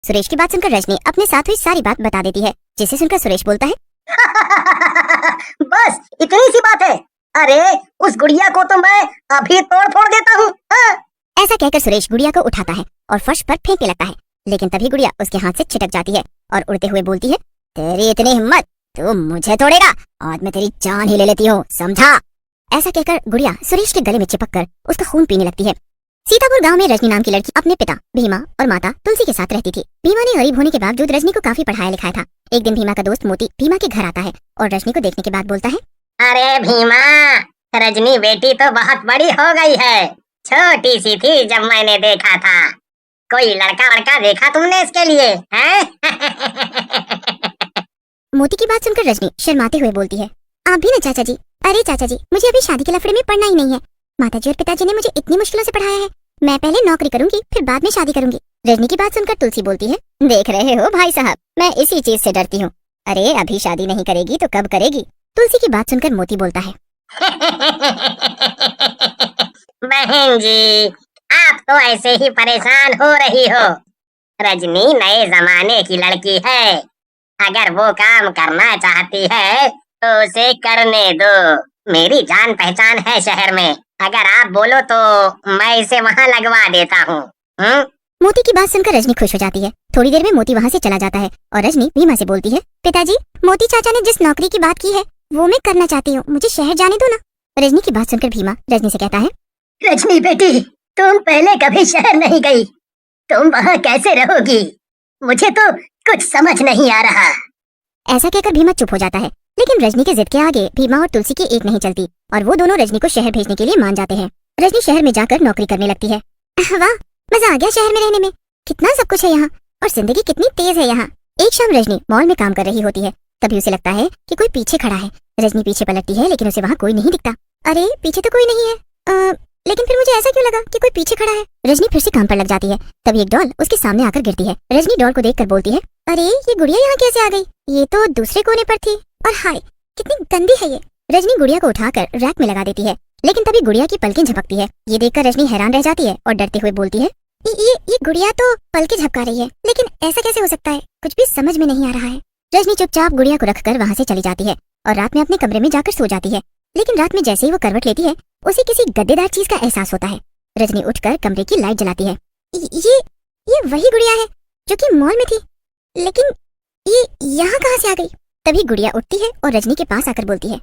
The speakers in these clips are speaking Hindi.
सुरेश की बात सुनकर रजनी अपने साथ हुई सारी बात बता देती है, जिसे सुनकर सुरेश बोलता है बस इतनी सी बात है। अरे उस गुड़िया को तो मैं अभी तोड़ फोड़ देता हूँ। ऐसा कहकर सुरेश गुड़िया को उठाता है और फर्श पर फेंकने लगता है, लेकिन तभी गुड़िया उसके हाथ से छिटक जाती है और उड़ते हुए बोलती है, तेरी इतनी हिम्मत, तू मुझे तोड़ेगा? आज मैं तेरी जान ही ले लेती हूँ, समझा? ऐसा कहकर गुड़िया सुरेश के गले में चिपककर उसका खून पीने लगती है। सीतापुर गांव में रजनी नाम की लड़की अपने पिता भीमा और माता तुलसी के साथ रहती थी। भीमा ने गरीब होने के बावजूद रजनी को काफी पढ़ाया लिखाया था। एक दिन भीमा का दोस्त मोती भीमा के घर आता है और रजनी को देखने के बाद बोलता है, अरे भीमा, रजनी बेटी तो बहुत बड़ी हो गई है, छोटी सी थी जब मैंने देखा था। कोई लड़का वड़का देखा तुमने इसके लिए, हैं? मोती की बात सुनकर रजनी शर्माते हुए बोलती है, आप भी ना चाचा जी। अरे चाचा जी, मुझे अभी शादी के लफड़े में पड़ना ही नहीं है। माताजी और पिताजी ने मुझे इतनी मुश्किलों से पढ़ाया है, मैं पहले नौकरी करूंगी फिर बाद में शादी करूंगी। रजनी की बात सुनकर तुलसी बोलती है, देख रहे हो भाई साहब, मैं इसी चीज से डरती हूँ। अरे अभी शादी नहीं करेगी तो कब करेगी? तुलसी की बात सुनकर मोती बोलता है, बहन जी, आप तो ऐसे ही परेशान हो रही हो। रजनी नए जमाने की लड़की है, अगर वो काम करना चाहती है तो उसे करने दो। मेरी जान पहचान है शहर में, अगर आप बोलो तो मैं इसे वहाँ लगवा देता हूँ। मोती की बात सुनकर रजनी खुश हो जाती है। थोड़ी देर में मोती वहाँ से चला जाता है और रजनी भीमा से बोलती है, पिताजी, मोती चाचा ने जिस नौकरी की बात की है वो मैं करना चाहती हूँ, मुझे शहर जाने दो ना। रजनी की बात सुनकर भीमा रजनी से कहता है, रजनी बेटी, तुम पहले कभी शहर नहीं गई, तुम वहाँ कैसे रहोगी? मुझे तो कुछ समझ नहीं आ रहा। ऐसा कहकर भीमा चुप हो जाता है, लेकिन रजनी के जिद के आगे भीमा और तुलसी की एक नहीं चलती और वो दोनों रजनी को शहर भेजने के लिए मान जाते हैं। रजनी शहर में जाकर नौकरी करने लगती है। वाह, मजा आ गया शहर में रहने में, कितना सब कुछ है यहाँ और जिंदगी कितनी तेज है यहाँ। एक शाम रजनी मॉल में काम कर रही होती है, तभी उसे लगता है कि कोई पीछे खड़ा है। रजनी पीछे पलटती है, लेकिन उसे वहाँ कोई नहीं दिखता। अरे पीछे तो कोई नहीं है, लेकिन फिर मुझे ऐसा क्यों लगा कि कोई पीछे खड़ा है। रजनी फिर से काम पर लग जाती है, तभी एक डॉल उसके सामने आकर गिरती है। रजनी डॉल को देखकर बोलती है, अरे ये गुड़िया यहाँ कैसे आ गई? ये तो दूसरे कोने पर थी, और हाय कितनी गंदी है ये। रजनी गुड़िया को उठाकर रैक में लगा देती है, लेकिन तभी गुड़िया की पलकें झपकती है। ये देखकर रजनी हैरान रह जाती है और डरते हुए बोलती है, ये गुड़िया तो पलकें झपका रही है, लेकिन ऐसा कैसे हो सकता है? कुछ भी समझ में नहीं आ रहा है। रजनी चुपचाप गुड़िया को रखकर वहाँ से चली जाती है और रात में अपने कमरे में जाकर सो जाती है। लेकिन रात में जैसे ही वो करवट लेती है, उसे किसी गद्देदार चीज का एहसास होता है। रजनी उठकर कमरे की लाइट जलाती है। ये वही गुड़िया है जो कि मॉल में थी, लेकिन ये यहाँ कहाँ से आ गई? तभी गुड़िया उठती है और रजनी के पास आकर बोलती है,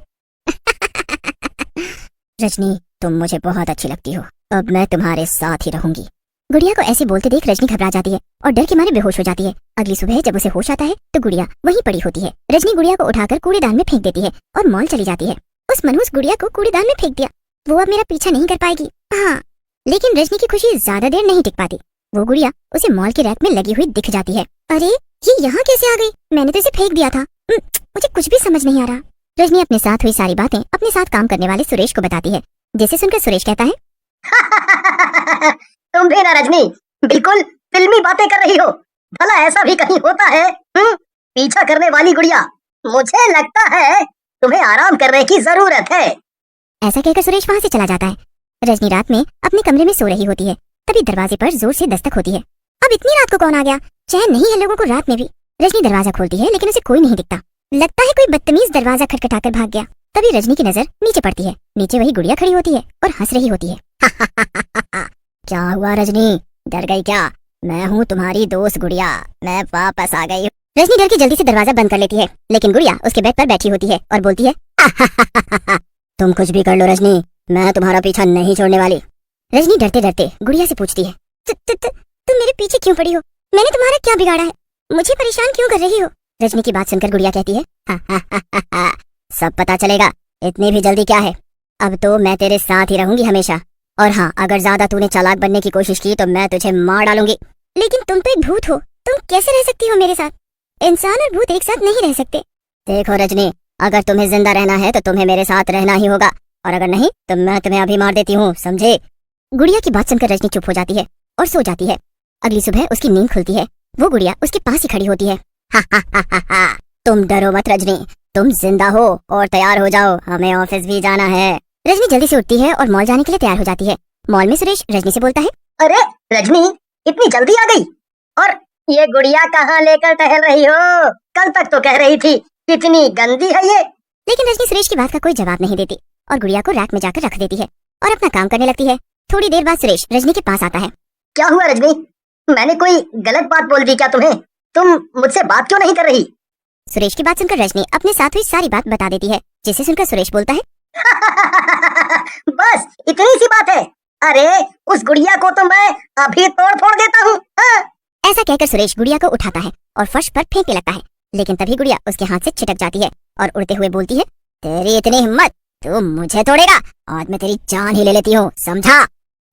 रजनी, तुम मुझे बहुत अच्छी लगती हो, अब मैं तुम्हारे साथ ही रहूंगी। गुड़िया को ऐसे बोलते देख रजनी घबरा जाती है और डर के मारे बेहोश हो जाती है। अगली सुबह जब उसे होश आता है तो गुड़िया वहीं पड़ी होती है। रजनी गुड़िया को उठाकर कूड़ेदान में फेंक देती है और मॉल चली जाती है। उस मनहूस गुड़िया को कूड़ेदान में फेंक दिया, वो अब मेरा पीछा नहीं कर पाएगी। हाँ, लेकिन रजनी की खुशी ज्यादा देर नहीं टिक पाती। वो गुड़िया उसे मॉल के रैक में लगी हुई दिख जाती है। अरे ये यहाँ कैसे आ गई? मैंने तो इसे फेंक दिया था। मुझे कुछ भी समझ नहीं आ रहा। रजनी अपने साथ हुई सारी बातें अपने साथ काम करने वाले सुरेश को बताती है, जिसे सुनकर सुरेश कहता है, तुम भी ना रजनी, बिल्कुल फिल्मी बातें कर रही हो। भला ऐसा भी कहीं होता है? पीछा करने वाली गुड़िया, मुझे लगता है तुम्हें आराम करने की जरूरत है। ऐसा कहकर सुरेश वहाँ से चला जाता है। रजनी रात में अपने कमरे में सो रही होती है, तभी दरवाजे पर जोर से दस्तक होती है। अब इतनी रात को कौन आ गया? चैन नहीं है लोगों को रात में भी। रजनी दरवाजा खोलती है, लेकिन उसे कोई नहीं दिखता। लगता है कोई बदतमीज दरवाजा खटखटाकर भाग गया। तभी रजनी की नजर नीचे पड़ती है। नीचे वही गुड़िया खड़ी होती है और हंस रही होती है। क्या हुआ रजनी, डर गई क्या? मैं हूँ तुम्हारी दोस्त गुड़िया, मैं वापस आ गई। रजनी डर के जल्दी से दरवाजा बंद कर लेती है, लेकिन गुड़िया उसके बेड पर बैठी होती है और बोलती है, तुम कुछ भी कर लो रजनी, मैं तुम्हारा पीछा नहीं छोड़ने वाली। रजनी डरते डरते गुड़िया से पूछती है, तुम मेरे पीछे क्यों पड़ी हो? मैंने तुम्हारा क्या बिगाड़ा है? मुझे परेशान क्यों कर रही हो? रजनी की बात सुनकर गुड़िया कहती है, सब पता चलेगा, इतनी भी जल्दी क्या है? अब तो मैं तेरे साथ ही रहूंगी हमेशा, और हाँ, अगर ज्यादा तूने चालाक बनने की कोशिश की तो मैं तुझे मार डालूंगी। लेकिन तुम तो एक भूत हो, तुम कैसे रह सकती हो मेरे साथ? इंसान और भूत एक साथ नहीं रह सकते। देखो रजनी, अगर तुम्हें जिंदा रहना है तो तुम्हें मेरे साथ रहना ही होगा, और अगर नहीं तो मैं तुम्हें अभी मार देती हूँ, समझे? गुड़िया की बात सुनकर रजनी चुप हो जाती है और सो जाती है। अगली सुबह उसकी नींद खुलती है। वो गुड़िया उसके पास ही खड़ी होती है। तुम डरो मत रजनी, तुम जिंदा हो और तैयार हो जाओ, हमें ऑफिस भी जाना है। रजनी जल्दी से उठती है और मॉल जाने के लिए तैयार हो जाती है। मॉल में सुरेश रजनी से बोलता है, अरे रजनी, इतनी जल्दी आ गई, और ये गुड़िया कहाँ लेकर टहल रही हो? कल तक तो कह रही थी कितनी गंदी है ये। लेकिन रजनी सुरेश की बात का कोई जवाब नहीं देती और गुड़िया को रैक में जाकर रख देती है और अपना काम करने लगती है। थोड़ी देर बाद सुरेश रजनी के पास आता है। क्या हुआ रजनी? मैंने कोई गलत बात बोल दी क्या तुम्हें? तुम मुझसे बात क्यों नहीं कर रही? सुरेश की बात सुनकर रजनी अपने साथ हुई सारी बात बता देती है, जिसे सुनकर सुरेश बोलता है, बस इतनी सी बात है? अरे उस गुड़िया को तो मैं अभी तोड़ फोड़ देता हूँ। ऐसा कहकर सुरेश गुड़िया को उठाता है और फर्श पर फेंकने लगता है, लेकिन तभी गुड़िया उसके हाथ से छिटक जाती है और उड़ते हुए बोलती है, तेरी इतनी हिम्मत, तू मुझे तोड़ेगा? आज मैं तेरी जान ही ले लेती हूँ, समझा?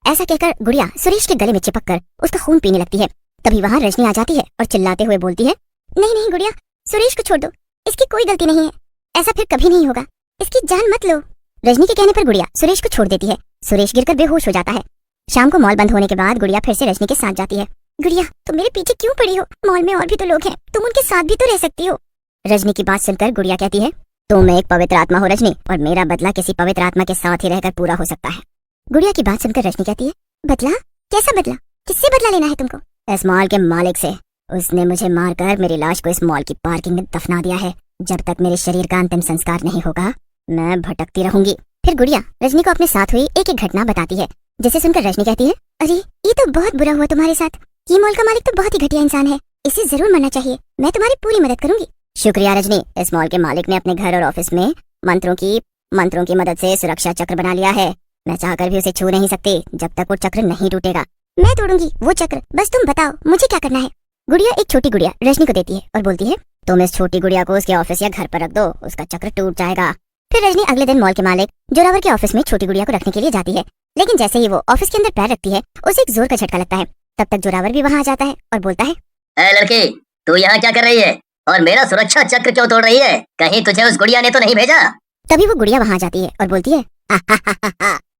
ऐसा कहकर गुड़िया सुरेश के गले में चिपककर उसका खून पीने लगती है। तभी वहाँ रजनी आ जाती है और चिल्लाते हुए बोलती है, नहीं नहीं गुड़िया, सुरेश को छोड़ दो, इसकी कोई गलती नहीं है, ऐसा फिर कभी नहीं होगा, इसकी जान मत लो। रजनी के कहने पर गुड़िया सुरेश को छोड़ देती है। सुरेश गिरकर बेहोश हो जाता है। शाम को मॉल बंद होने के बाद गुड़िया फिर से रजनी के साथ जाती है। गुड़िया, तुम मेरे पीछे क्यों पड़ी हो? मॉल में और भी तो लोग हैं, तुम उनके साथ भी तो रह सकती हो। रजनी की बात सुनकर गुड़िया कहती है, तुम एक पवित्र आत्मा हो रजनी, और मेरा बदला किसी पवित्र आत्मा के साथ ही रहकर पूरा हो सकता है। गुड़िया की बात सुनकर रजनी कहती है, बदला? कैसा बदला? किससे बदला लेना है तुमको? इस मॉल के मालिक से। उसने मुझे मारकर मेरी लाश को इस मॉल की पार्किंग में दफना दिया है। जब तक मेरे शरीर का अंतिम संस्कार नहीं होगा, मैं भटकती रहूंगी। फिर गुड़िया रजनी को अपने साथ हुई एक एक घटना बताती है, जिसे सुनकर रजनी कहती है, अरे ये तो बहुत बुरा हुआ तुम्हारे साथ। ये मॉल का मालिक तो बहुत ही घटिया इंसान है, इसे जरूर मरना चाहिए। मैं तुम्हारी पूरी मदद करूंगी। शुक्रिया रजनी, इस मॉल के मालिक ने अपने घर और ऑफिस में मंत्रों की मदद से सुरक्षा चक्र बना लिया है। मैं चाहकर भी उसे छू नहीं सकती जब तक वो चक्र नहीं टूटेगा। मैं तोड़ूंगी वो चक्र, बस तुम बताओ मुझे क्या करना है। गुड़िया एक छोटी गुड़िया रजनी को देती है और बोलती है, तुम इस छोटी गुड़िया को उसके ऑफिस या घर पर रख दो, उसका चक्र टूट जाएगा। फिर रजनी अगले दिन मॉल के मालिक जोरावर के ऑफिस में छोटी गुड़िया को रखने के लिए जाती है, लेकिन जैसे ही वो ऑफिस के अंदर पैर रखती है, उसे एक जोर का झटका लगता है। तब तक जोरावर भी वहाँ आ जाता है और बोलता है, ए लड़की, तू यहाँ क्या कर रही है और मेरा सुरक्षा चक्र क्यों तोड़ रही है? कहीं तुझे उस गुड़िया ने तो नहीं भेजा? तभी वो गुड़िया वहाँ जाती है और बोलती है,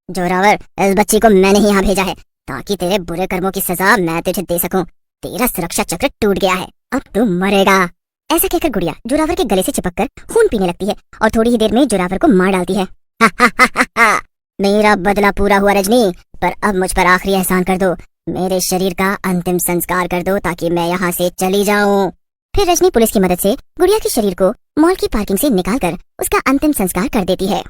जोरावर, इस बच्ची को मैंने ही यहाँ भेजा है ताकि तेरे बुरे कर्मों की सजा मैं तुझे दे सकूं। तेरा सुरक्षा चक्र टूट गया है, अब तू मरेगा। ऐसा कहकर गुड़िया जोरावर के गले से चिपककर खून पीने लगती है और थोड़ी ही देर में जोरावर को मार डालती है। मेरा बदला पूरा हुआ रजनी, पर अब मुझ पर आखिरी एहसान कर दो। मेरे शरीर का अंतिम संस्कार कर दो ताकि मैं यहाँ से चली जाऊं। फिर रजनी पुलिस की मदद से गुड़िया के शरीर को मॉल की पार्किंग से निकालकर उसका अंतिम संस्कार कर देती है।